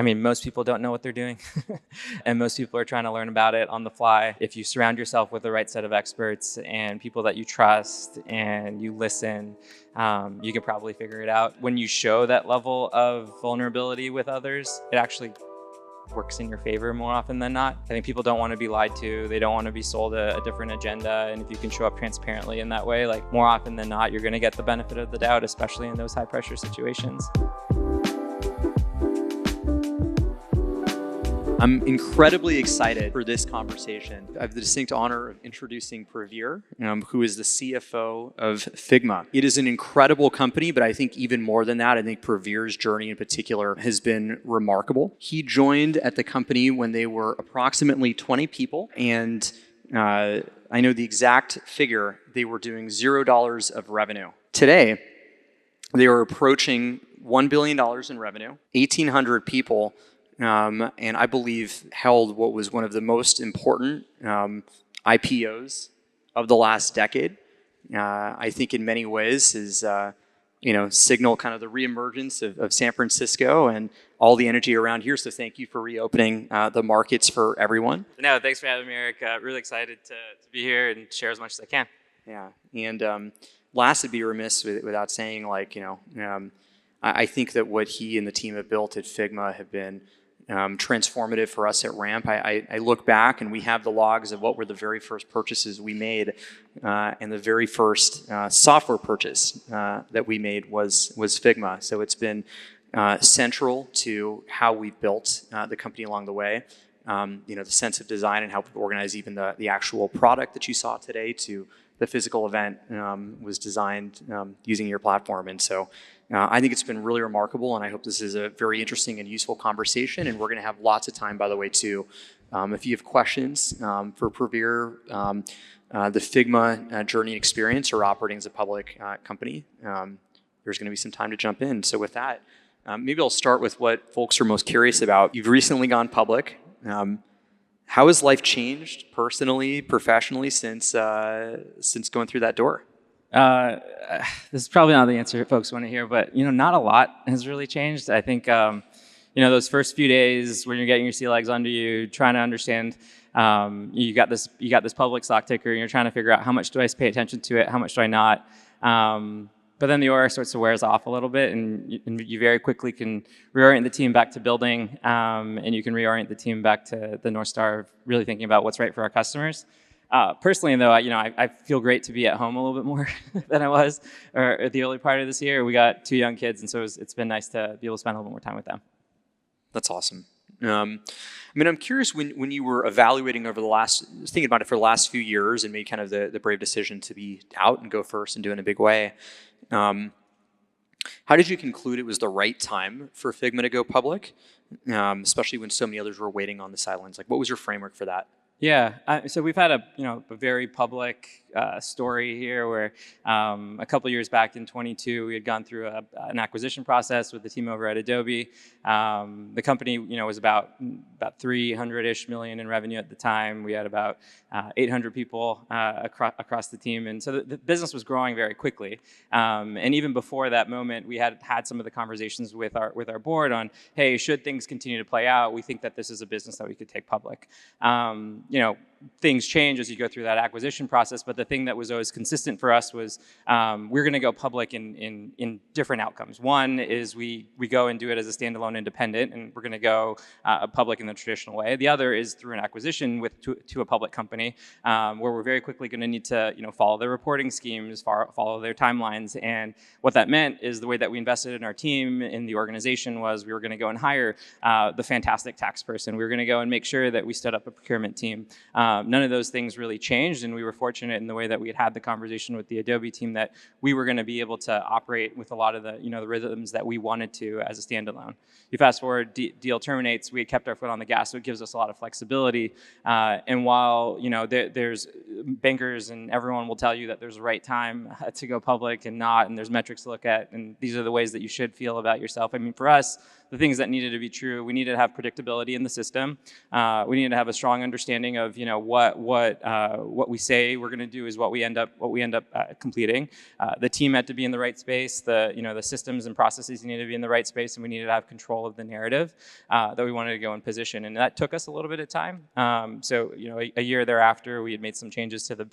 I mean, most people don't know what they're doing, and most people are trying to learn about it on the fly. If you surround yourself with the right set of experts and people that you trust and you listen, you can probably figure it out. When you show that level of vulnerability with others, it actually works in your favor more often than not. I think people don't want to be lied to. They don't want to be sold a different agenda. And if you can show up transparently in that way, like more often than not, you're going to get the benefit of the doubt, especially in those high pressure situations. I'm incredibly excited for this conversation. I have the distinct honor of introducing Praveer, who is the CFO of Figma. It is an incredible company, but I think even more than that, I think Praveer's journey in particular has been remarkable. He joined at the company when they were approximately 20 people, and I know the exact figure. They were doing $0 of revenue. Today, they are approaching $1 billion in revenue, 1,800 people, and I believe held what was one of the most important IPOs of the last decade. I think in many ways is signal kind of the reemergence of San Francisco and all the energy around here. So thank you for reopening the markets for everyone. No, thanks for having me, Eric. Really excited to be here and share as much as I can. Yeah, and last, I'd be remiss without saying, I think that what he and the team have built at Figma have been transformative for us at Ramp. I look back and we have the logs of what were the very first purchases we made, and the very first software purchase that we made was Figma. So it's been central to how we've built the company along the way. The sense of design and how we organize even the actual product that you saw today to the physical event was designed using your platform. And so I think it's been really remarkable, and I hope this is a very interesting and useful conversation. And we're going to have lots of time, by the way, too. If you have questions for Praveer, the Figma journey and experience, or operating as a public company, there's going to be some time to jump in. So with that, maybe I'll start with what folks are most curious about. You've recently gone public. How has life changed personally, professionally since going through that door? This is probably not the answer folks want to hear, but not a lot has really changed. I think those first few days when you're getting your sea legs under you, trying to understand, you got this public stock ticker, and you're trying to figure out how much do I pay attention to it, how much do I not. But then the aura starts to wear off a little bit, and you very quickly can reorient the team back to building, and you can reorient the team back to the North Star of really thinking about what's right for our customers. Personally, though, I feel great to be at home a little bit more than I was at the early part of this year. We got 2 young kids, and so it's been nice to be able to spend a little more time with them. That's awesome. I'm curious when you were evaluating thinking about it for the last few years and made kind of the brave decision to be out and go first and do it in a big way. How did you conclude it was the right time for Figma to go public, especially when so many others were waiting on the sidelines? What was your framework for that? Yeah, so we've had a very public story here where a couple years back in 22 we had gone through an acquisition process with the team over at Adobe. The company was about 300-ish million in revenue at the time. We had about 800 people across the team, and so the business was growing very quickly. And even before that moment, we had some of the conversations with our board on, hey, should things continue to play out, we think that this is a business that we could take public. Things change as you go through that acquisition process, but the thing that was always consistent for us was we're going to go public in different outcomes. One is we go and do it as a standalone independent, and we're going to go public in the traditional way. The other is through an acquisition to a public company, where we're very quickly going to need to follow their reporting schemes, follow their timelines. And what that meant is the way that we invested in our team, in the organization, was we were going to go and hire the fantastic tax person. We were going to go and make sure that we stood up a procurement team. None of those things really changed, and we were fortunate in the way that we had the conversation with the Adobe team that we were going to be able to operate with a lot of the the rhythms that we wanted to as a standalone. You fast forward, deal terminates. We had kept our foot on the gas, so it gives us a lot of flexibility. And while there's bankers and everyone will tell you that there's a right time to go public and not, and there's metrics to look at, and these are the ways that you should feel about yourself. I mean, for us, the things that needed to be true. We needed to have predictability in the system. We needed to have a strong understanding of what we say we're going to do is what we end up completing. The team had to be in the right space. The systems and processes needed to be in the right space, and we needed to have control of the narrative that we wanted to go in position. And that took us a little bit of time. So a year thereafter, we had made some changes to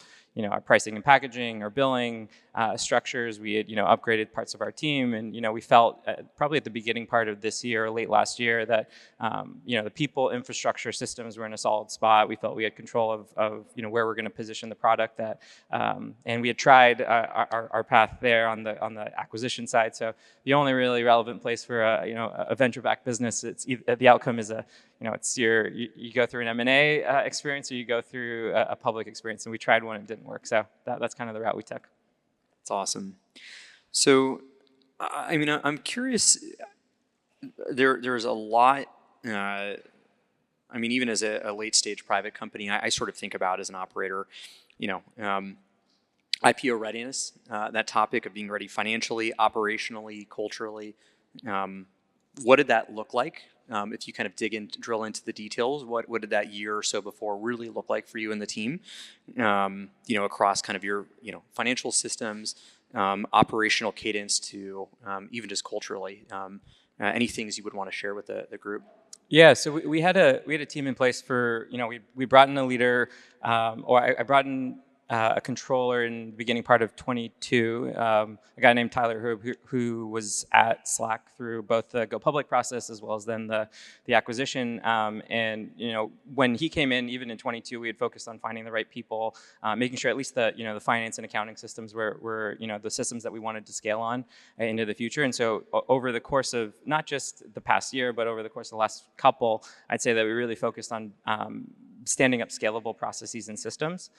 our pricing and packaging, our billing structures. We had upgraded parts of our team, and we felt probably at the beginning part of this year or late last year that the people, infrastructure, systems were in a solid spot. We felt we had control of where we're going to position the product and we had tried our path there on the acquisition side. So the only really relevant place for a venture-backed business, the outcome is you go through an M&A experience or you go through a public experience, and we tried one and it didn't work. So that's kind of the route we took. That's awesome. So, I'm curious. There's a lot. Even as a late stage private company, I sort of think about as an operator, IPO readiness, that topic of being ready financially, operationally, culturally. What did that look like? If you kind of drill into the details, what did that year or so before really look like for you and the team? Across kind of your financial systems, operational cadence to even just culturally. Any things you would want to share with the group? Yeah, so we had a team in place for we brought in a leader, I brought in a controller in the beginning part of 22, a guy named Tyler who was at Slack through both the go public process as well as then the acquisition. And when he came in, even in 22, we had focused on finding the right people, making sure at least the finance and accounting systems were the systems that we wanted to scale on into the future. And so over the course of not just the past year, but over the course of the last couple, I'd say that we really focused on standing up scalable processes and systems.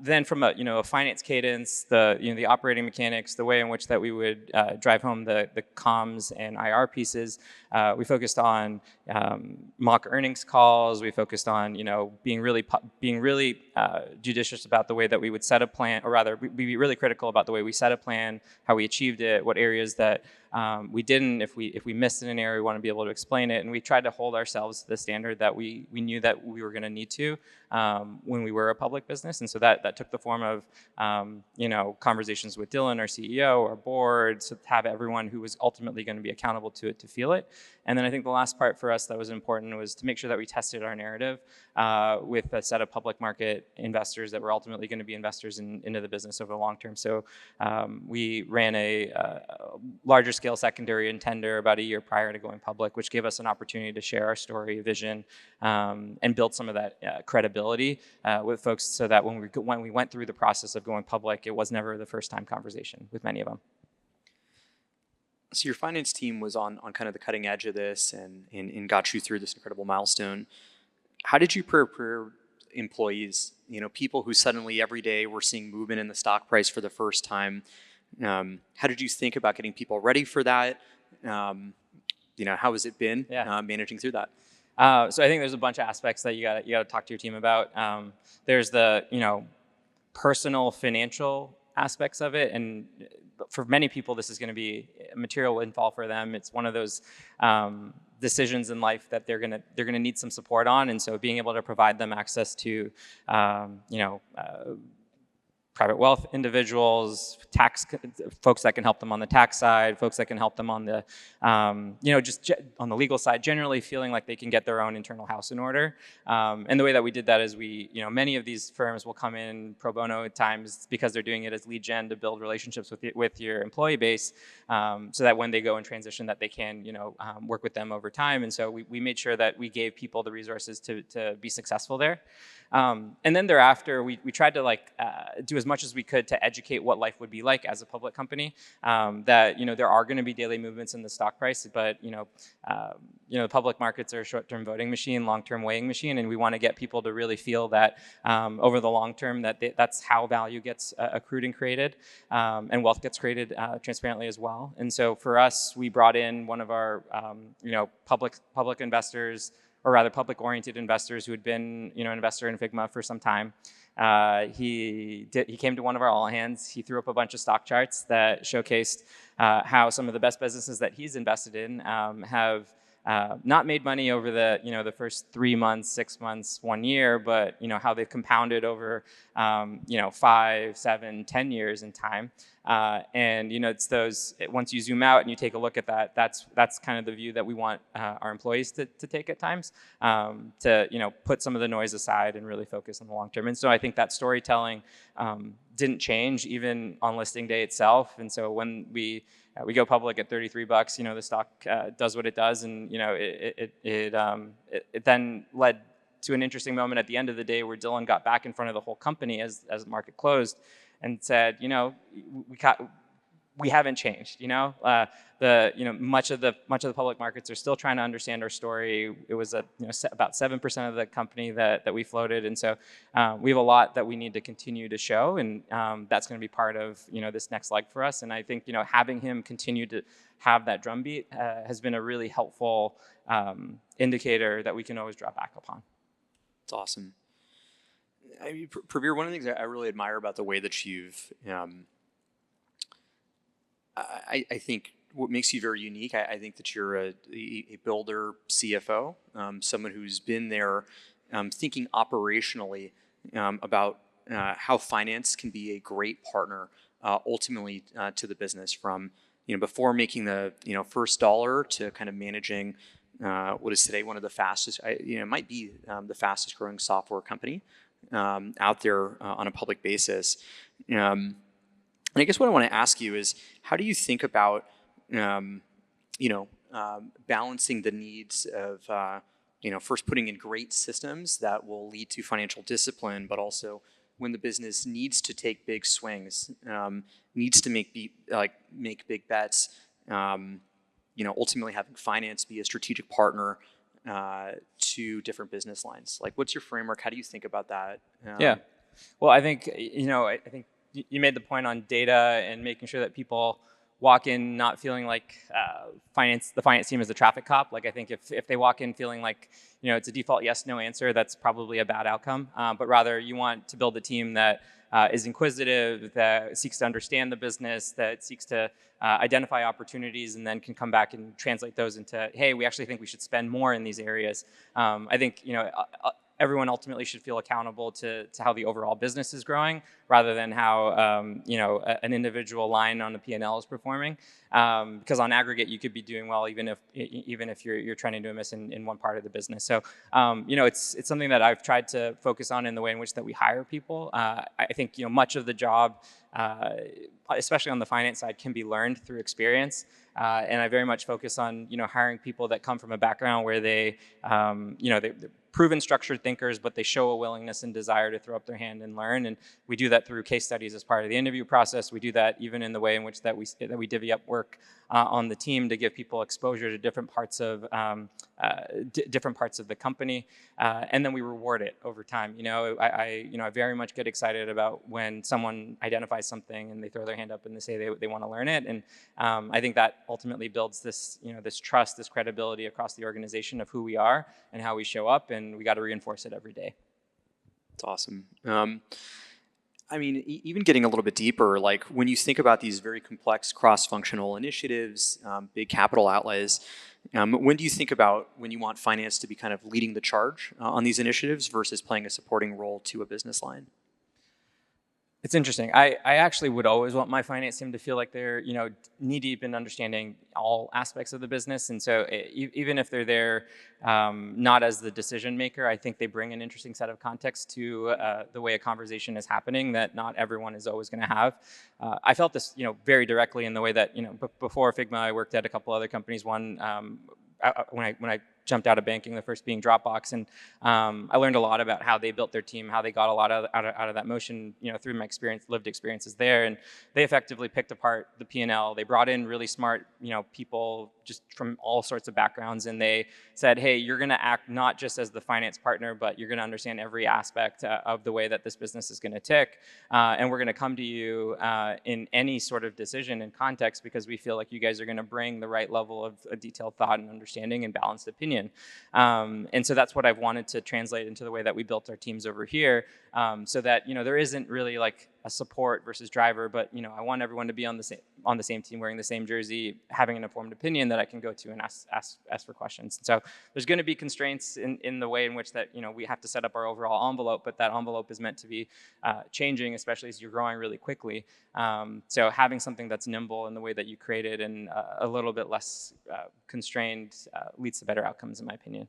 Then from a finance cadence, the operating mechanics, the way in which that we would drive home the comms and IR pieces, we focused on mock earnings calls. We focused on being really judicious about the way that we would set a plan, or rather, be really critical about the way we set a plan, how we achieved it, what areas that we didn't. If we missed in an area, we want to be able to explain it, and we tried to hold ourselves to the standard that we knew that we were going to need to when we were a public business. And so that took the form of conversations with Dylan, our CEO, our board, to have everyone who was ultimately going to be accountable to it to feel it. And then I think the last part for us that was important was to make sure that we tested our narrative with a set of public market investors that were ultimately going to be investors into the business over the long term. So we ran a larger scale secondary and tender about a year prior to going public, which gave us an opportunity to share our story, vision, and build some of that credibility with folks, so that when we went through the process of going public, it was never the first time conversation with many of them. So your finance team was on kind of the cutting edge of this and got you through this incredible milestone. How did you prepare employees, people who suddenly every day were seeing movement in the stock price for the first time? How did you think about getting people ready for that? How has it been managing through that? So I think there's a bunch of aspects that you got to talk to your team about. There's the personal financial aspects of it, and for many people, this is going to be a material windfall for them. It's one of those decisions in life that they're gonna need some support on, and so being able to provide them access to private wealth individuals, tax folks that can help them on the tax side, folks that can help them on the, just on the legal side, generally feeling like they can get their own internal house in order. And the way that we did that is many of these firms will come in pro bono at times because they're doing it as lead gen to build relationships with your employee base, so that when they go and transition that they can, work with them over time. And so we made sure that we gave people the resources to be successful there. And then thereafter, we tried to do as much as we could to educate what life would be like as a public company. That there are going to be daily movements in the stock price, but the public markets are a short-term voting machine, long-term weighing machine, and we want to get people to really feel that over the long term that's how value gets accrued and created, and wealth gets created transparently as well. And so for us, we brought in one of our public investors. or rather public-oriented investors who had been, an investor in Figma for some time. He came to one of our all hands. He threw up a bunch of stock charts that showcased how some of the best businesses that he's invested in have not made money over the first 3 months, 6 months, 1 year, but how they've compounded over 5, 7, 10 years in time. And it's those, once you zoom out and you take a look at that, that's kind of the view that we want our employees to take at times, to put some of the noise aside and really focus on the long term. And so I think that storytelling didn't change even on listing day itself. And so when we go public at $33, the stock does what it does, and it then led to an interesting moment at the end of the day where Dylan got back in front of the whole company as the market closed and said, we haven't changed. Much of the public markets are still trying to understand our story. It was about 7% of the company that we floated, and so we have a lot that we need to continue to show, and that's going to be part of this next leg for us. And I think having him continue to have that drumbeat has been a really helpful indicator that we can always draw back upon. It's awesome. I mean, Praveer, one of the things I really admire about the way that you've, I think what makes you very unique, I think that you're a builder CFO, someone who's been there thinking operationally about how finance can be a great partner ultimately to the business, from before making the first dollar to kind of managing what is today one of the fastest, might be the fastest growing software company out there on a public basis. And I guess what I want to ask you is, how do you think about, balancing the needs of, first putting in great systems that will lead to financial discipline, but also when the business needs to take big swings, needs to make big bets, ultimately having finance be a strategic partner to different business lines. Like, what's your framework? How do you think about that? Yeah. Well, I think, I think you made the point on data and making sure that people walk in not feeling like the finance team is a traffic cop. Like, I think if they walk in feeling like, it's a default yes, no answer, that's probably a bad outcome. But rather, you want to build a team that is inquisitive, that seeks to understand the business, that seeks to identify opportunities, and then can come back and translate those into, hey, we actually think we should spend more in these areas. I think, everyone ultimately should feel accountable to how the overall business is growing, rather than how an individual line on the P&L is performing. Because on aggregate, you could be doing well even if you're trending to a miss in one part of the business. So it's something that I've tried to focus on in the way in which that we hire people. I think much of the job, especially on the finance side, can be learned through experience. And I very much focus on hiring people that come from a background where they're proven structured thinkers, but they show a willingness and desire to throw up their hand and learn. And we do that through case studies as part of the interview process. We do that even in the way in which that we divvy up work on the team to give people exposure to different parts of the company, and then we reward it over time. I very much get excited about when someone identifies something and they throw their hand up and they say they want to learn it. And I think that ultimately builds this this trust, this credibility across the organization of who we are and how we show up, and we got to reinforce it every day. That's awesome. I mean, even getting a little bit deeper, like when you think about these very complex cross-functional initiatives, big capital outlays, when do you think about when you want finance to be kind of leading the charge on these initiatives versus playing a supporting role to a business line? It's interesting. I actually would always want my finance team to feel like they're knee deep in understanding all aspects of the business, and so even if they're there not as the decision maker, I think they bring an interesting set of context to the way a conversation is happening that not everyone is always going to have. I felt this very directly in the way that before Figma, I worked at a couple other companies. One when I jumped out of banking, the first being Dropbox, and I learned a lot about how they built their team, how they got a lot out of that motion, through my lived experiences there. And they effectively picked apart the P&L. They brought in really smart, people just from all sorts of backgrounds, and they said, hey, you're going to act not just as the finance partner, but you're going to understand every aspect of the way that this business is going to tick, and we're going to come to you in any sort of decision and context because we feel like you guys are going to bring the right level of detailed thought and understanding and balanced opinion. And so that's what I've wanted to translate into the way that we built our teams over here, so that there isn't really like a support versus driver, but I want everyone to be on the same team, wearing the same jersey, having an informed opinion that I can go to and ask for questions. And so there's going to be constraints in the way in which that we have to set up our overall envelope, but that envelope is meant to be changing, especially as you're growing really quickly. So having something that's nimble in the way that you create it and a little bit less constrained leads to better outcomes, in my opinion.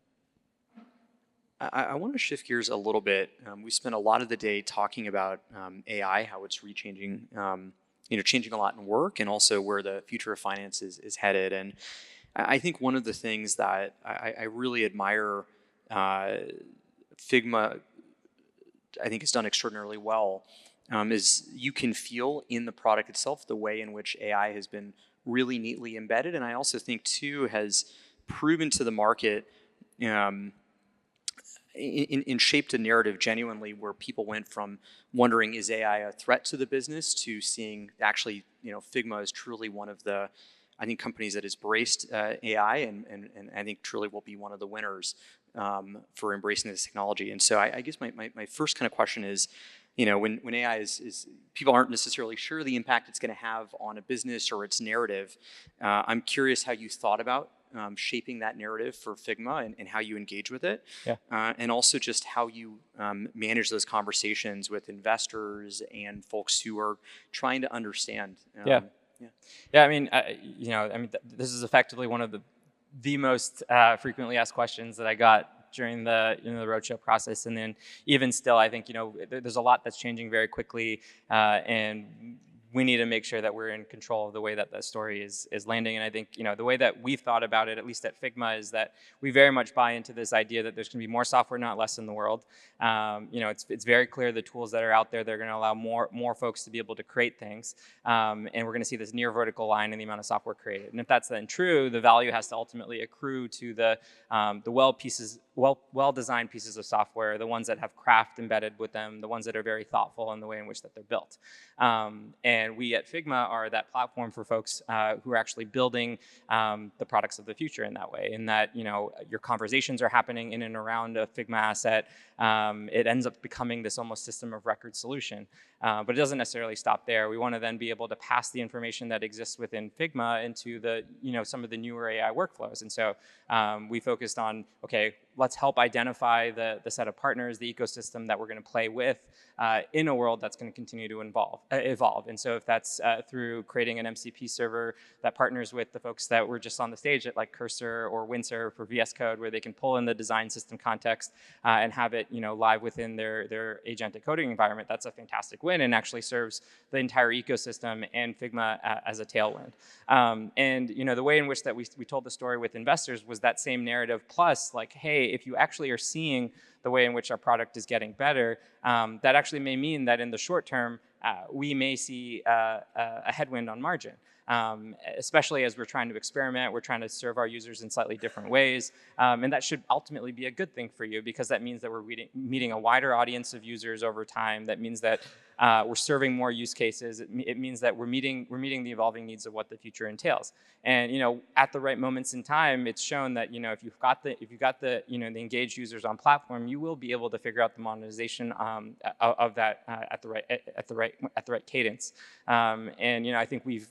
I want to shift gears a little bit. We spent a lot of the day talking about AI, how it's changing a lot in work, and also where the future of finance is headed. And I think one of the things that I really admire Figma, I think, has done extraordinarily well, is you can feel in the product itself the way in which AI has been really neatly embedded. And I also think, too, has proven to the market in shaped a narrative genuinely where people went from wondering, is AI a threat to the business, to seeing actually, Figma is truly one of the, I think, companies that has embraced AI and I think truly will be one of the winners for embracing this technology. And so I guess my first kind of question is, when AI is people aren't necessarily sure the impact it's going to have on a business or its narrative. I'm curious how you thought about shaping that narrative for Figma and how you engage with it. Yeah. And also just how you manage those conversations with investors and folks who are trying to understand. Yeah. I mean, this is effectively one of the most frequently asked questions that I got during the the roadshow process, and then even still, I think there's a lot that's changing very quickly, and we need to make sure that we're in control of the way that the story is landing. And I think the way that we've thought about it, at least at Figma, is that we very much buy into this idea that there's going to be more software, not less, in the world. It's very clear the tools that are out there, they're going to allow more folks to be able to create things, and we're going to see this near vertical line in the amount of software created. And if that's then true, the value has to ultimately accrue to the well-designed pieces of software, the ones that have craft embedded with them, the ones that are very thoughtful in the way in which that they're built. And we at Figma are that platform for folks who are actually building the products of the future in that way, in that your conversations are happening in and around a Figma asset. It ends up becoming this almost system of record solution. But it doesn't necessarily stop there. We want to then be able to pass the information that exists within Figma into the some of the newer AI workflows. And so we focused on, okay, let's help identify the set of partners, the ecosystem that we're going to play with in a world that's going to continue to evolve. And so if that's through creating an MCP server that partners with the folks that were just on the stage at like Cursor or Windsurf for VS Code, where they can pull in the design system context and have it live within their agentic coding environment, that's a fantastic win and actually serves the entire ecosystem and Figma as a tailwind. And the way in which that we told the story with investors was that same narrative plus like, hey, if you actually are seeing the way in which our product is getting better, that actually may mean that in the short term, we may see a headwind on margin. Especially as we're trying to experiment, we're trying to serve our users in slightly different ways. And that should ultimately be a good thing for you, because that means that we're meeting a wider audience of users over time. That means that we're serving more use cases. It means that we're meeting the evolving needs of what the future entails. And at the right moments in time, it's shown that if you've got the the engaged users on platform, you will be able to figure out the monetization of that at the right cadence. And I think we've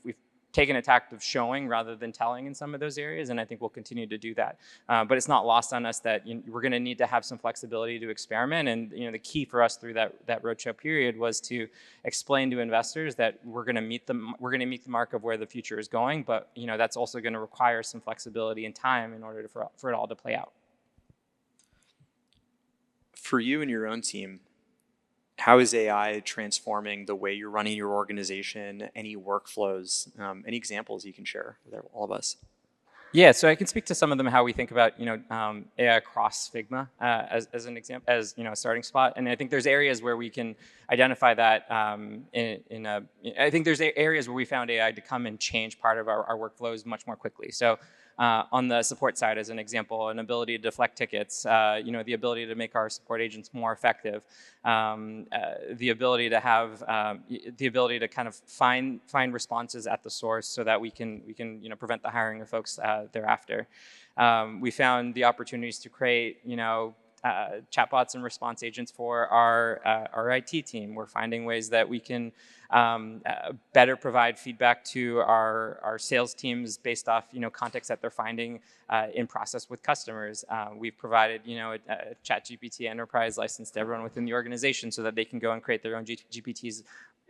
taken a tact of showing rather than telling in some of those areas, and I think we'll continue to do that. But it's not lost on us that we're going to need to have some flexibility to experiment. And the key for us through that roadshow period was to explain to investors that we're going to meet the mark of where the future is going, but that's also going to require some flexibility and time in order for it all to play out. For you and your own team, how is AI transforming the way you're running your organization? Any workflows? Any examples you can share with all of us? Yeah, so I can speak to some of them, how we think about AI across Figma as an example, as a starting spot. And I think there's areas where we can identify that. I think there's areas where we found AI to come and change part of our workflows much more quickly. So on the support side, as an example, an ability to deflect tickets, the ability to make our support agents more effective, the ability to have the ability to kind of find responses at the source so that we can prevent the hiring of folks thereafter. We found the opportunities to create chatbots and response agents for our IT team. We're finding ways that we can better provide feedback to our sales teams based off context that they're finding in process with customers. We've provided a ChatGPT enterprise license to everyone within the organization so that they can go and create their own GPTs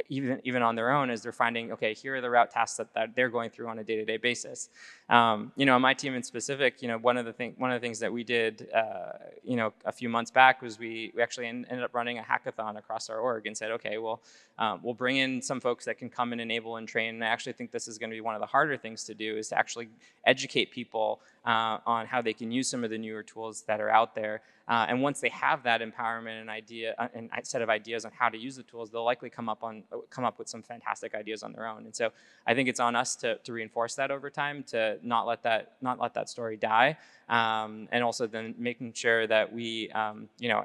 even on their own as they're finding, okay, here are the route tasks that they're going through on a day-to-day basis. My team in specific, one of the things that we did, a few months back was we actually ended up running a hackathon across our org and said, okay, well, we'll bring in some folks that can come and enable and train. And I actually think this is going to be one of the harder things to do, is to actually educate people on how they can use some of the newer tools that are out there. And once they have that empowerment and idea and set of ideas on how to use the tools, they'll likely come up with some fantastic ideas on their own. And so I think it's on us to reinforce that over time, to not let that story die, and also then making sure that we,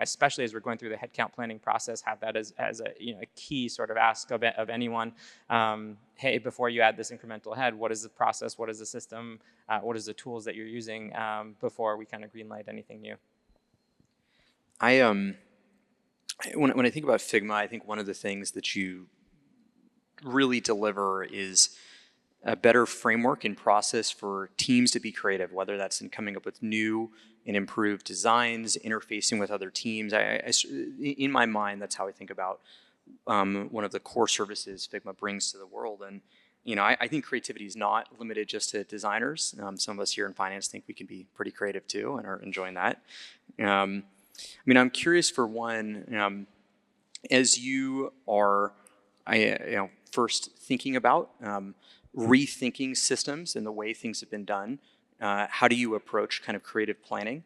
especially as we're going through the headcount planning process, have that as a key sort of ask of anyone. Hey, before you add this incremental head, what is the process? What is the system? What is the tools that you're using before we kind of greenlight anything new? When I think about Figma, I think one of the things that you really deliver is a better framework and process for teams to be creative, whether that's in coming up with new and improved designs, interfacing with other teams. In my mind, that's how I think about one of the core services Figma brings to the world. And I think creativity is not limited just to designers. Some of us here in finance think we can be pretty creative too and are enjoying that. I'm curious, for one, as you are, first thinking about rethinking systems and the way things have been done, how do you approach kind of creative planning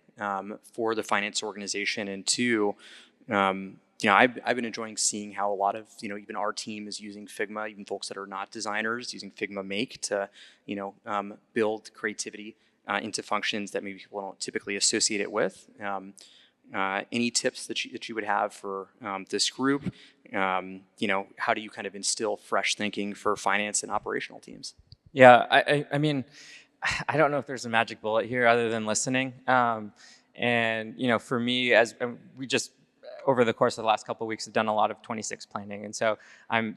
for the finance organization? And two, I've been enjoying seeing how a lot of, even our team is using Figma, even folks that are not designers, using Figma Make to, build creativity into functions that maybe people don't typically associate it with. Any tips that you would have for this group? How do you kind of instill fresh thinking for finance and operational teams? Yeah, I mean, I don't know if there's a magic bullet here other than listening. And for me, as we just over the course of the last couple of weeks have done a lot of 26 planning, and so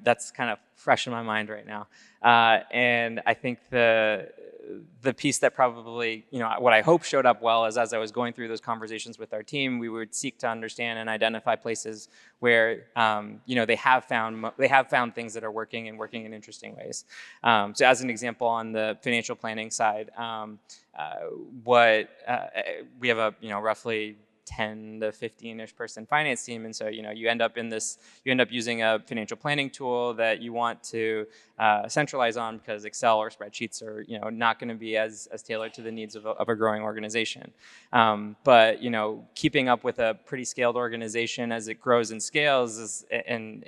that's kind of fresh in my mind right now. And I think the piece that probably, what I hope showed up well is, as I was going through those conversations with our team, we would seek to understand and identify places where, they have found things that are working in interesting ways. So as an example, on the financial planning side, we have a, roughly 10 to 15-ish person finance team, and so you end up using a financial planning tool that you want to centralize on, because Excel or spreadsheets are not going to be as tailored to the needs of a growing organization. But keeping up with a pretty scaled organization as it grows and scales and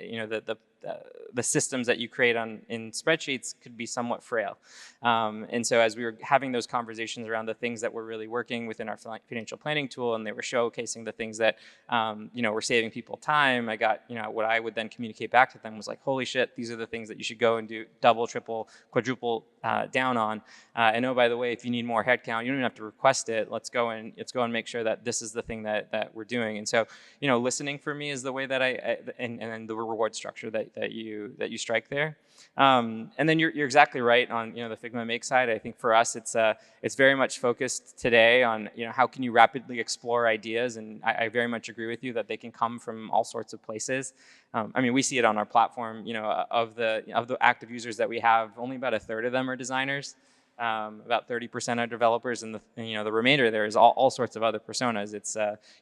the systems that you create in spreadsheets could be somewhat frail. And so as we were having those conversations around the things that were really working within our financial planning tool, and they were showcasing the things that were saving people time, I got what I would then communicate back to them was like, holy shit, these are the things that you should go and do double, triple, quadruple down on. And oh, by the way, if you need more headcount, you don't even have to request it. Let's go and make sure that this is the thing that we're doing. And so listening for me is the way that and then the reward structure that you strike there. And then you're exactly right on the Figma Make side. I think for us it's very much focused today on how can you rapidly explore ideas, and I very much agree with you that they can come from all sorts of places. We see it on our platform. Of the active users that we have, only about a third of them are designers. About 30% are developers, and the remainder there is all sorts of other personas. It's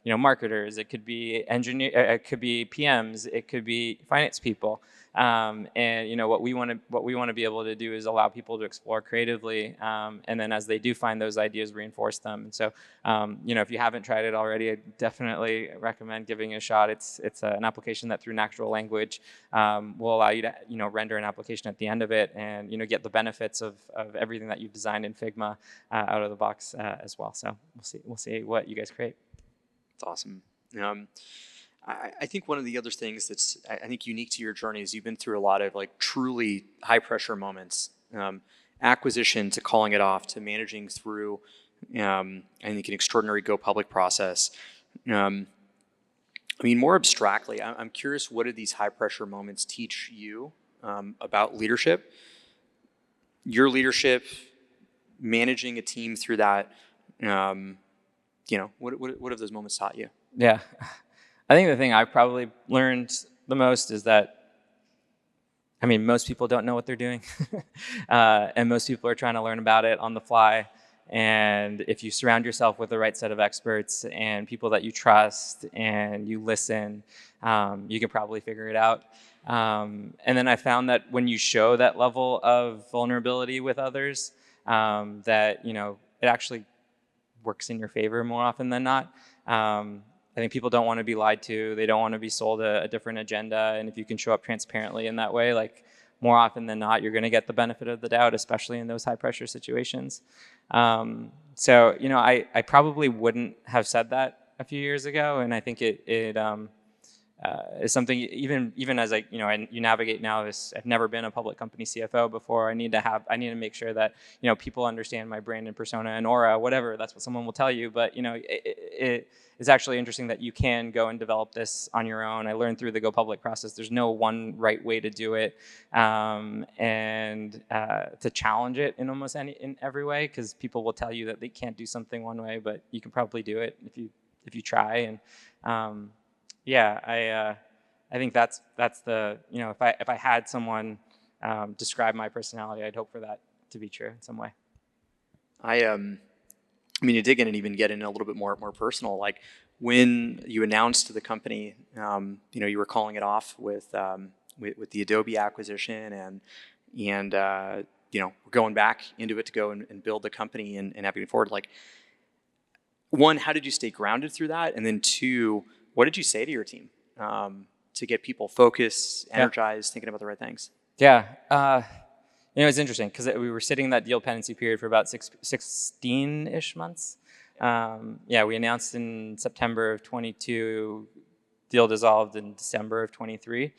marketers, it could be it could be PMs, it could be finance people. And what we want to be able to do is allow people to explore creatively, and then as they do find those ideas, reinforce them. And so, if you haven't tried it already, I definitely recommend giving it a shot. It's an application that through natural language will allow you to render an application at the end of it, and get the benefits of everything that you've designed in Figma out of the box as well. So we'll see what you guys create. That's awesome. I think one of the other things that's I think unique to your journey is you've been through a lot of like truly high pressure moments, acquisition to calling it off to managing through I think an extraordinary go public process. More abstractly, I'm curious, what do these high pressure moments teach you about leadership, your leadership, managing a team through that? What have those moments taught you? Yeah. I think the thing I've probably learned the most is that, most people don't know what they're doing. And most people are trying to learn about it on the fly. And if you surround yourself with the right set of experts and people that you trust and you listen, you can probably figure it out. And then I found that when you show that level of vulnerability with others, that, it actually works in your favor more often than not. I think people don't want to be lied to. They don't want to be sold a different agenda. And if you can show up transparently in that way, like more often than not, you're going to get the benefit of the doubt, especially in those high pressure situations. So, I probably wouldn't have said that a few years ago. And I think it is something even as you navigate now. I've never been a public company CFO before. I need to make sure that people understand my brand and persona and aura, whatever. That's what someone will tell you. But it's actually interesting that you can go and develop this on your own. I learned through the go public process. There's no one right way to do it, and to challenge it in almost in every way, because people will tell you that they can't do something one way, but you can probably do it if you try. And I think that's the if I had someone describe my personality, I'd hope for that to be true in some way. To dig in and even get in a little bit more personal, like when you announced to the company, you were calling it off with the Adobe acquisition, and we're going back into it to go and build the company and having it forward. Like, one, how did you stay grounded through that? And then two, what did you say to your team to get people focused, energized, thinking about the right things? Yeah. It's interesting because we were sitting in that deal pendency period for about 16-ish months. We announced in September of 22, deal dissolved in December of 23.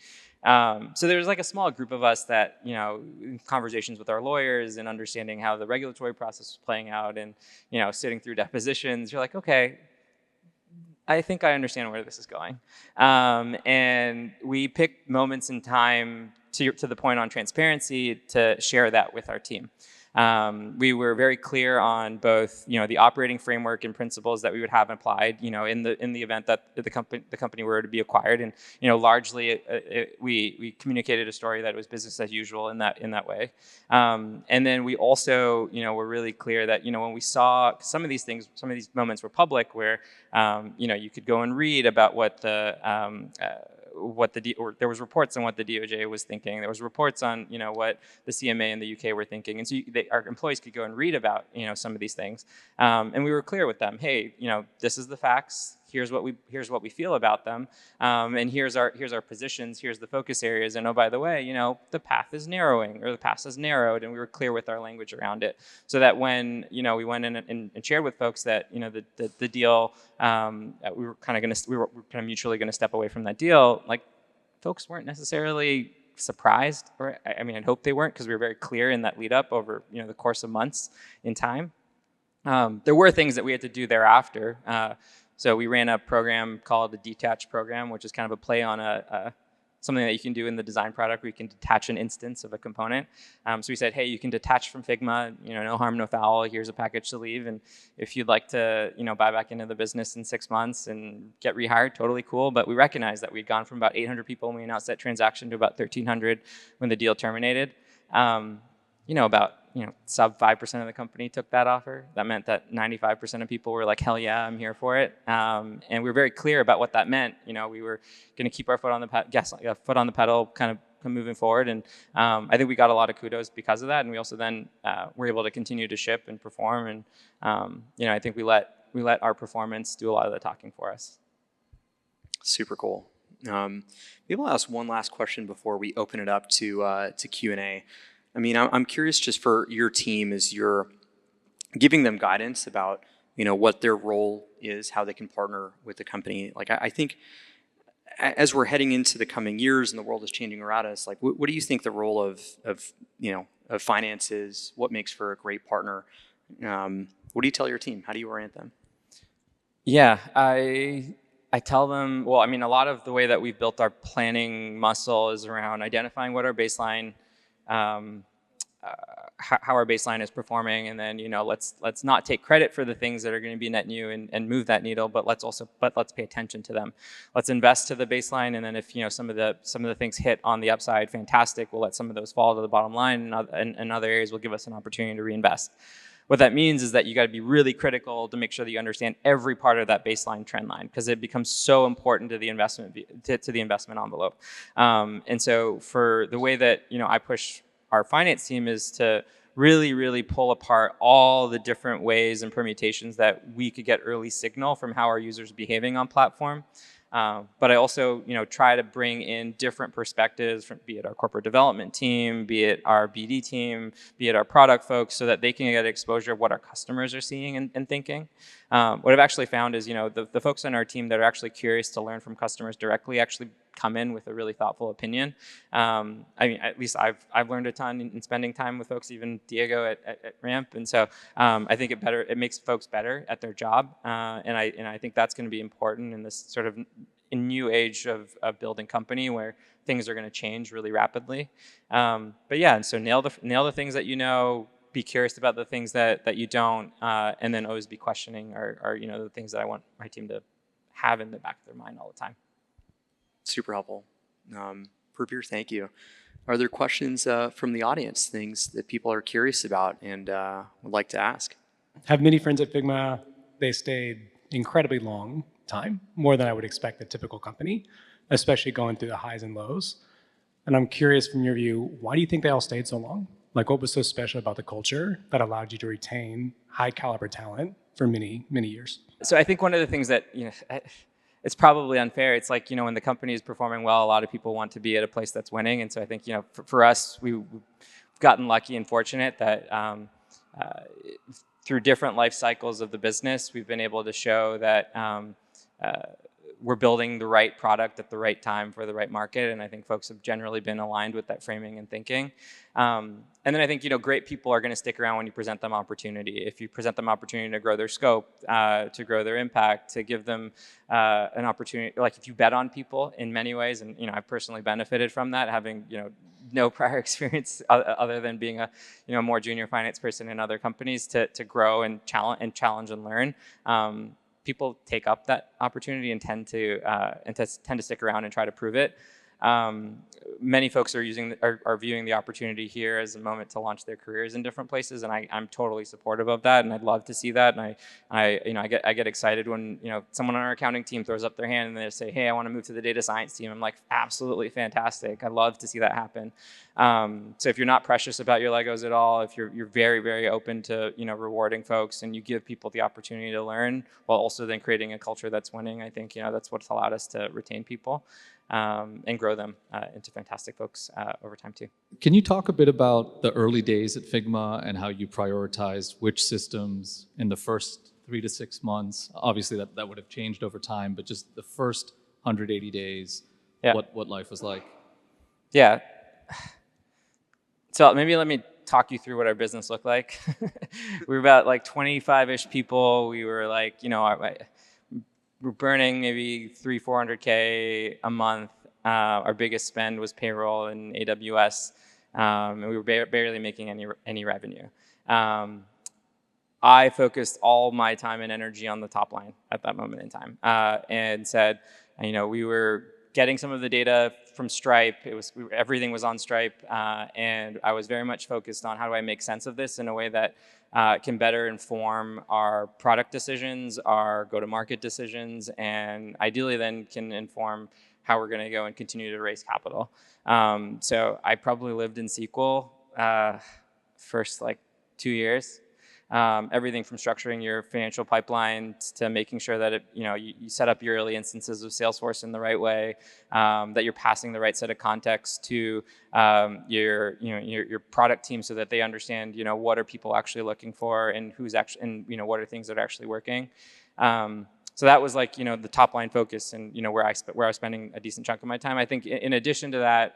So there was like a small group of us that, in conversations with our lawyers and understanding how the regulatory process was playing out and, sitting through depositions, you're like, okay, I think I understand where this is going. And we picked moments in time to the point on transparency to share that with our team. We were very clear on both, the operating framework and principles that we would have applied, in the event that the company were to be acquired, and largely we communicated a story that it was business as usual in that way. And then we also, were really clear that when we saw some of these moments were public, where you could go and read about what there was reports on what the DOJ was thinking. There was reports on what the CMA in the UK were thinking, and so our employees could go and read about some of these things. And we were clear with them, hey, this is the facts. Here's what we feel about them, and here's our positions. Here's the focus areas. And oh, by the way, the path is narrowing, or the path is narrowed, and we were clear with our language around it, so that when we went in and shared with folks that the deal, we were kind of mutually going to step away from that deal. Like, folks weren't necessarily surprised, or I'd hope they weren't, because we were very clear in that lead up over the course of months in time. There were things that we had to do thereafter. So we ran a program called the Detach program, which is kind of a play on something that you can do in the design product where you can detach an instance of a component. So we said, hey, you can detach from Figma, no harm, no foul. Here's a package to leave. And if you'd like to, buy back into the business in 6 months and get rehired, totally cool. But we recognized that we'd gone from about 800 people when we announced that transaction to about 1,300 when the deal terminated. About sub 5% of the company took that offer. That meant that 95% of people were like, hell yeah, I'm here for it. And we were very clear about what that meant. We were going to keep our foot on the pedal, kind of moving forward. And I think we got a lot of kudos because of that. And we also then were able to continue to ship and perform. And I think we let our performance do a lot of the talking for us. Super cool. Maybe I'll ask one last question before we open it up to Q&A. I mean, I'm curious just for your team as you're giving them guidance about what their role is, how they can partner with the company. Like I think as we're heading into the coming years and the world is changing around us, like what do you think the role of finance is? What makes for a great partner? What do you tell your team? How do you orient them? Yeah, I tell them, well, I mean, a lot of the way that we've built our planning muscle is around identifying what our baseline, how our baseline is performing, and then let's not take credit for the things that are going to be net new and move that needle, but let's pay attention to them. Let's invest to the baseline, and then if some of the things hit on the upside, fantastic. We'll let some of those fall to the bottom line, and other areas will give us an opportunity to reinvest. What that means is that you got to be really critical to make sure that you understand every part of that baseline trend line, because it becomes so important to the investment envelope. And so for the way that I push our finance team is to really, really pull apart all the different ways and permutations that we could get early signal from how our users are behaving on platform. But I also, try to bring in different perspectives from, be it our corporate development team, be it our BD team, be it our product folks, so that they can get exposure of what our customers are seeing and thinking. What I've actually found is, the folks on our team that are actually curious to learn from customers directly actually come in with a really thoughtful opinion. I mean, at least I've learned a ton in spending time with folks, even Diego at Ramp, and so I think it makes folks better at their job, and I think that's going to be important in this sort of new age of building company where things are going to change really rapidly. But yeah, and so nail the things that be curious about the things that you don't, and then always be questioning are the things that I want my team to have in the back of their mind all the time. Super helpful. Praveer, thank you. Are there questions from the audience, things that people are curious about and would like to ask? I have many friends at Figma. They stayed incredibly long time, more than I would expect a typical company, especially going through the highs and lows. And I'm curious from your view, why do you think they all stayed so long? Like, what was so special about the culture that allowed you to retain high caliber talent for many, many years? So I think one of the things that, it's probably unfair. It's like, when the company is performing well, a lot of people want to be at a place that's winning. And so I think, for us, we've gotten lucky and fortunate that through different life cycles of the business, we've been able to show that we're building the right product at the right time for the right market. And I think folks have generally been aligned with that framing and thinking. And then I think, great people are going to stick around when you present them opportunity. If you present them opportunity to grow their scope, to grow their impact, to give them an opportunity, like if you bet on people in many ways, and, I've personally benefited from that, having, no prior experience other than being a, more junior finance person in other companies to grow and challenge and learn. People take up that opportunity and tend to stick around and try to prove it. Many folks are viewing the opportunity here as a moment to launch their careers in different places, and I'm totally supportive of that, and I'd love to see that. And I get excited when someone on our accounting team throws up their hand and they say, "Hey, I want to move to the data science team." I'm like, absolutely fantastic. I love to see that happen. So if you're not precious about your Legos at all, if you're very, very open to rewarding folks, and you give people the opportunity to learn while also then creating a culture that's winning, I think that's what's allowed us to retain people. And grow them into fantastic folks over time too. Can you talk a bit about the early days at Figma and how you prioritized which systems in the first 3 to 6 months? Obviously that would have changed over time, but just the first 180 days, yeah. what life was like. Yeah. So maybe let me talk you through what our business looked like. We were about like 25-ish people. We were like, we're burning maybe $300,000-400K a month. Our biggest spend was payroll in AWS, and we were barely making any revenue. I focused all my time and energy on the top line at that moment in time, and said, we were getting some of the data from Stripe. Everything was on Stripe, and I was very much focused on how do I make sense of this in a way that can better inform our product decisions, our go-to-market decisions, and ideally then can inform how we're going to go and continue to raise capital. So I probably lived in SQL first like 2 years. Everything from structuring your financial pipeline to making sure that you set up your early instances of Salesforce in the right way, that you're passing the right set of context to your product team so that they understand what are people actually looking for and who's actually, and what are things that are actually working. So that was like the top line focus and where I was spending a decent chunk of my time. I think in addition to that,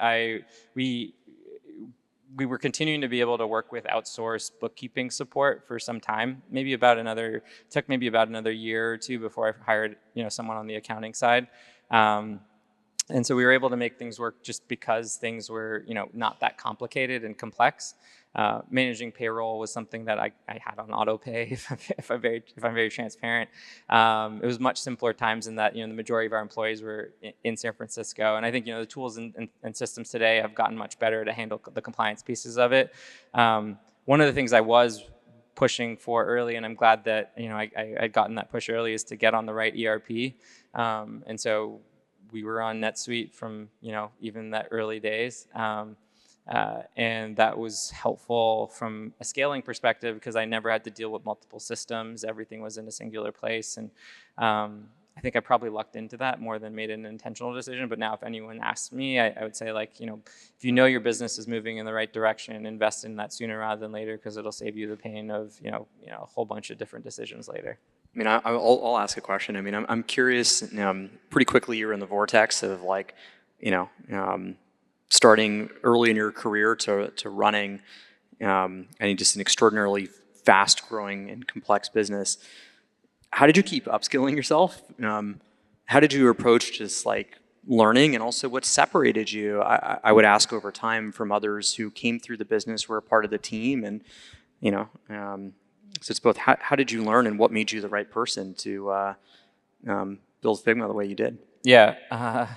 we were continuing to be able to work with outsourced bookkeeping support for some time. Took maybe about another year or two before I hired someone on the accounting side. And so we were able to make things work just because things were not that complicated and complex. Managing payroll was something that I had on auto pay, if I'm very transparent. It was much simpler times in that the majority of our employees were in San Francisco, and I think the tools and systems today have gotten much better to handle the compliance pieces of it. One of the things I was pushing for early, and I'm glad that I had gotten that push early, is to get on the right ERP, and so we were on NetSuite from even that early days. And that was helpful from a scaling perspective because I never had to deal with multiple systems. Everything was in a singular place. And I think I probably lucked into that more than made an intentional decision. But now if anyone asks me, I would say if your business is moving in the right direction, invest in that sooner rather than later because it'll save you the pain of a whole bunch of different decisions later. I mean, I'll ask a question. I mean, I'm curious. Pretty quickly, you're in the vortex of starting early in your career to running just an extraordinarily fast-growing and complex business. How did you keep upskilling yourself? How did you approach just learning, and also what separated you? I would ask over time from others who came through the business, were a part of the team, and so it's both. How did you learn, and what made you the right person to build Figma the way you did? Yeah.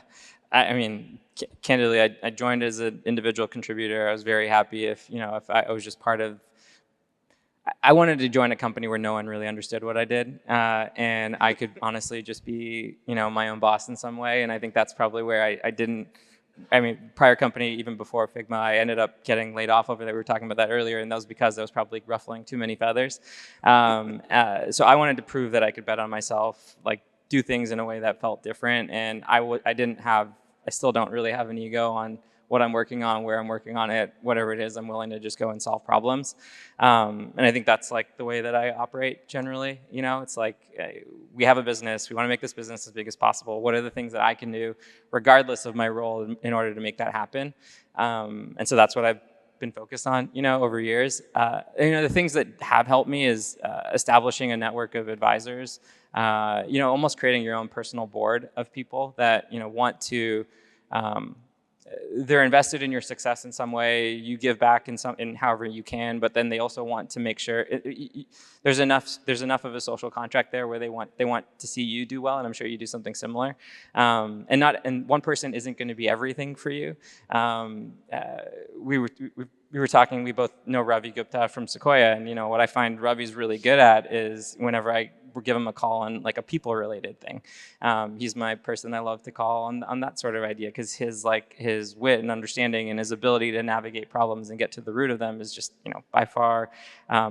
I mean, candidly, I joined as an individual contributor. I was very happy if I was just part of. I wanted to join a company where no one really understood what I did, and I could honestly just be my own boss in some way. And I think that's probably where I didn't. I mean, prior company, even before Figma, I ended up getting laid off over there. We were talking about that earlier, and that was because I was probably ruffling too many feathers. So I wanted to prove that I could bet on myself, do things in a way that felt different. And I still don't really have an ego on what I'm working on, where I'm working on it, whatever it is, I'm willing to just go and solve problems. And I think that's the way that I operate generally. It's we have a business, we want to make this business as big as possible. What are the things that I can do, regardless of my role, in order to make that happen? And so that's what I've been focused on, over years. The things that have helped me is establishing a network of advisors, almost creating your own personal board of people that, want to, they're invested in your success in some way. You give back in however you can, but then they also want to make sure there's enough of a social contract there where they want to see you do well, and I'm sure you do something similar. And one person isn't going to be everything for you. We were talking. We both know Ravi Gupta from Sequoia, and what I find Ravi's really good at is whenever I give him a call on a people-related thing, he's my person I love to call on that sort of idea, because his wit and understanding and his ability to navigate problems and get to the root of them is just by far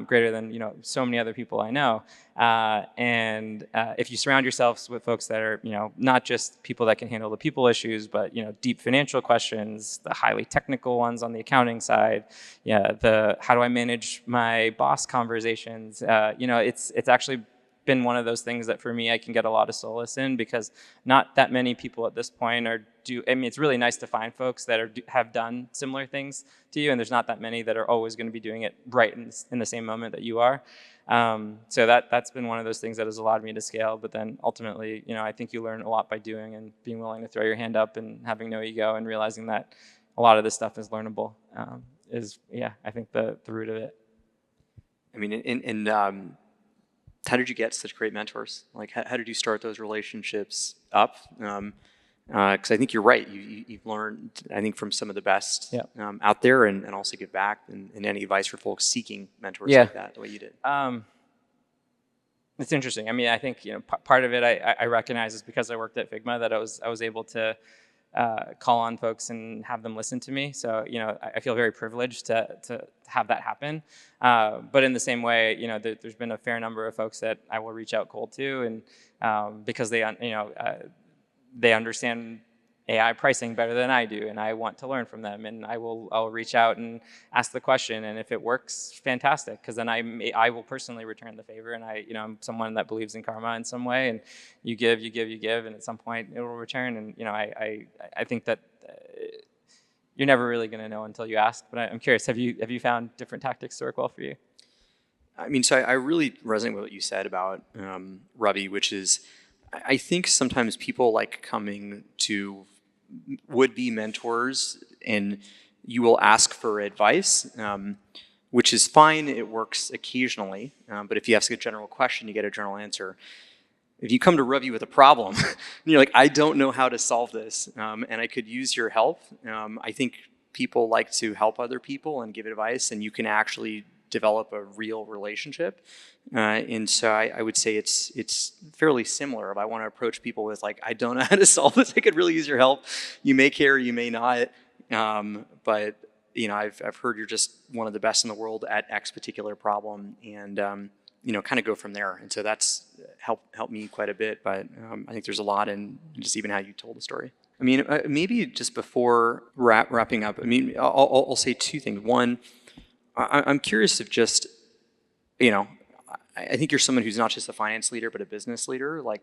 greater than so many other people I know. And if you surround yourselves with folks that are not just people that can handle the people issues, but deep financial questions, the highly technical ones on the accounting side, the how do I manage my boss conversations, it's actually been one of those things that for me I can get a lot of solace in, because not that many people at this point it's really nice to find folks that have done similar things to you, and there's not that many that are always going to be doing it right in the same moment that you are. So that's been one of those things that has allowed me to scale. But then ultimately, I think you learn a lot by doing, and being willing to throw your hand up and having no ego, and realizing that a lot of this stuff is learnable I think the root of it. I mean, how did you get such great mentors? How did you start those relationships up? Because I think you're right. You've learned, I think, from some of the best Yeah. out there, and also give back. And any advice for folks seeking mentors Yeah. like that, the way you did? It's interesting. I mean, I think part of it I recognize is because I worked at Figma that I was able to call on folks and have them listen to me. So I feel very privileged to have that happen. But in the same way, there's been a fair number of folks that I will reach out cold to, and because they understand AI pricing better than I do, and I want to learn from them, and I'll reach out and ask the question, and if it works, fantastic, because then I will personally return the favor, and I'm someone that believes in karma in some way, and you give, and at some point it will return, and I think that you're never really going to know until you ask. But I'm curious, have you found different tactics to work well for you? I mean, so I really resonate with what you said about Ravi, which is I think sometimes people like coming to would-be mentors and you will ask for advice, which is fine. It works occasionally. But if you ask a general question, you get a general answer. If you come to Ravi with a problem, and you're like, I don't know how to solve this, and I could use your help. I think people like to help other people and give advice, and you can actually develop a real relationship. And so I would say it's fairly similar. If I want to approach people with like, I don't know how to solve this, I could really use your help. You may care, you may not. But I've heard you're just one of the best in the world at X particular problem, and kind of go from there. And so that's helped me quite a bit. But I think there's a lot in just even how you told the story. I mean, maybe just before wrapping up, I mean, I'll say two things. One, I'm curious if just, I think you're someone who's not just a finance leader, but a business leader. Like,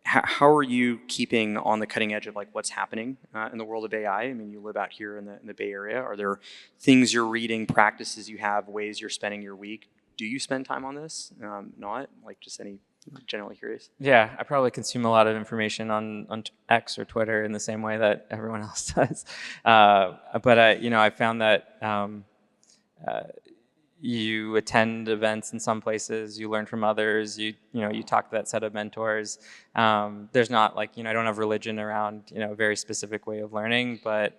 how are you keeping on the cutting edge of like what's happening in the world of AI? I mean, you live out here in the Bay Area. Are there things you're reading, practices you have, ways you're spending your week? Do you spend time on this? Not like just any. Generally curious. Yeah, I probably consume a lot of information on X or Twitter in the same way that everyone else does. But I found that you attend events in some places, you learn from others, you talk to that set of mentors. There's not like, I don't have religion around, a very specific way of learning, but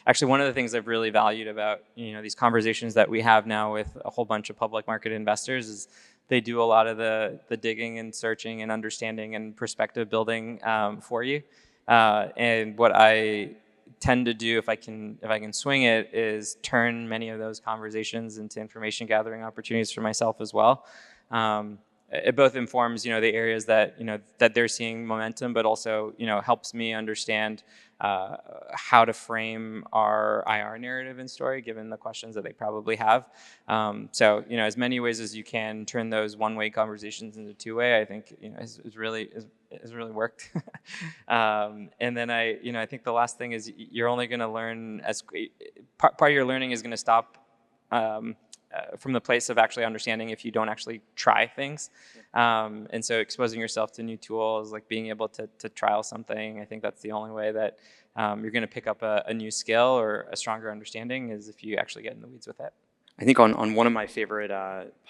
actually one of the things I've really valued about, these conversations that we have now with a whole bunch of public market investors is they do a lot of the digging and searching and understanding and perspective building for you. And what I tend to do, if I can swing it, is turn many of those conversations into information gathering opportunities for myself as well. It both informs the areas that that they're seeing momentum, but also helps me understand how to frame our IR narrative and story, given the questions that they probably have. So as many ways as you can turn those one-way conversations into two-way, I think has really worked. And then I think the last thing is you're only going to learn part of your learning is going to stop from the place of actually understanding if you don't actually try things. And so exposing yourself to new tools, like being able to trial something, I think that's the only way that you're going to pick up a new skill or a stronger understanding is if you actually get in the weeds with it. I think on one of my favorite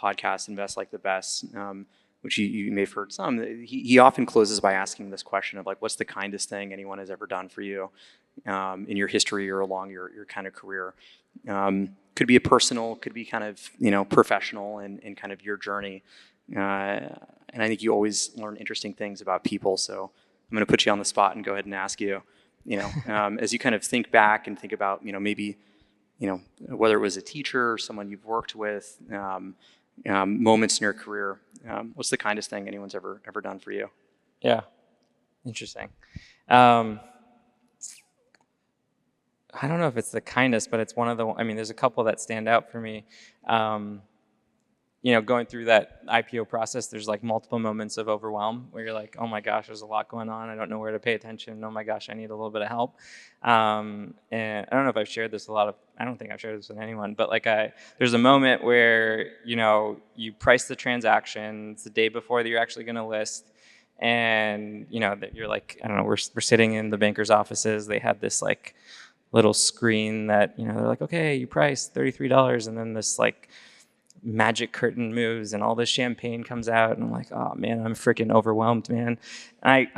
podcasts, Invest Like the Best, which you may have heard some, he often closes by asking this question of like, what's the kindest thing anyone has ever done for you in your history or along your kind of career? Could be a personal, could be kind of professional and kind of your journey. And I think you always learn interesting things about people. So I'm going to put you on the spot and go ahead and ask you, as you kind of think back and think about, maybe, whether it was a teacher or someone you've worked with, moments in your career, what's the kindest thing anyone's ever done for you? Yeah, interesting. I don't know if it's the kindest, but it's one of there's a couple that stand out for me. Going through that IPO process, there's like multiple moments of overwhelm where you're like, oh my gosh, there's a lot going on. I don't know where to pay attention. Oh my gosh, I need a little bit of help. And I don't know if I've shared this I don't think I've shared this with anyone, but there's a moment where, you price the transaction. It's the day before that you're actually going to list. And, that you're like, I don't know, we're sitting in the banker's offices. They had this like little screen that, they're like, okay, you priced $33. And then this like magic curtain moves and all this champagne comes out. And I'm like, oh man, I'm freaking overwhelmed, man. And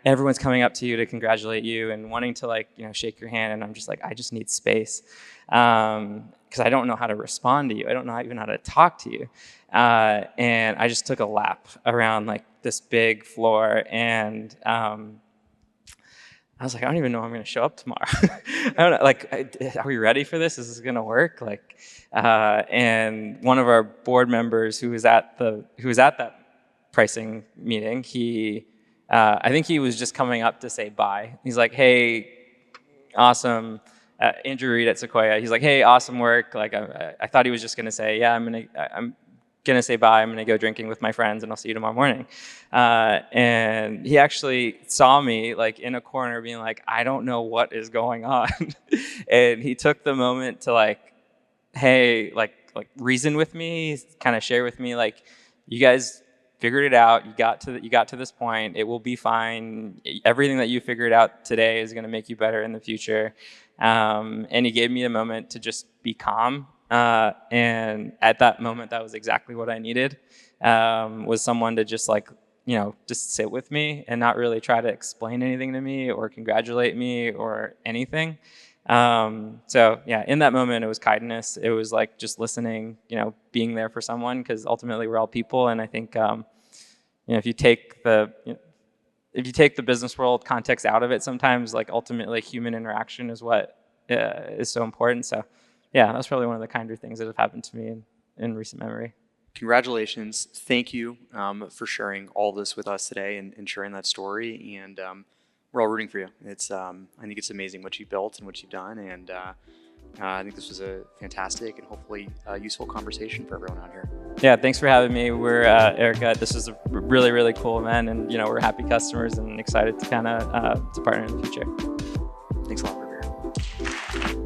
everyone's coming up to you to congratulate you and wanting to like, shake your hand. And I'm just like, I just need space. Because I don't know how to respond to you. I don't know even how to talk to you. And I just took a lap around like this big floor, and I was like, I don't even know how I'm going to show up tomorrow. I don't know, like, are we ready for this? Is this going to work? Like, and one of our board members who was at that pricing meeting, I think he was just coming up to say bye. He's like, hey, awesome. Andrew Reed at Sequoia. He's like, hey, awesome work. Like, I thought he was just going to say, yeah, I'm gonna say bye. I'm gonna go drinking with my friends, and I'll see you tomorrow morning. And he actually saw me like in a corner, being like, I don't know what is going on. And he took the moment to like, hey, like reason with me, kind of share with me, like, you guys figured it out. You got to this point. It will be fine. Everything that you figured out today is gonna make you better in the future. And he gave me a moment to just be calm. And at that moment, that was exactly what I needed, was someone to just like, just sit with me and not really try to explain anything to me or congratulate me or anything. So yeah, in that moment, it was kindness. It was like just listening, being there for someone, because ultimately we're all people. And I think, if you take the business world context out of it, sometimes like ultimately human interaction is what is so important. So yeah, that's probably one of the kinder things that have happened to me in recent memory. Congratulations. Thank you for sharing all this with us today and sharing that story. And we're all rooting for you. I think it's amazing what you built and what you've done. And I think this was a fantastic and hopefully useful conversation for everyone out here. Yeah, thanks for having me. We're Erica. This was a really, really cool event, and we're happy customers and excited to kind of to partner in the future. Thanks a lot, Praveer.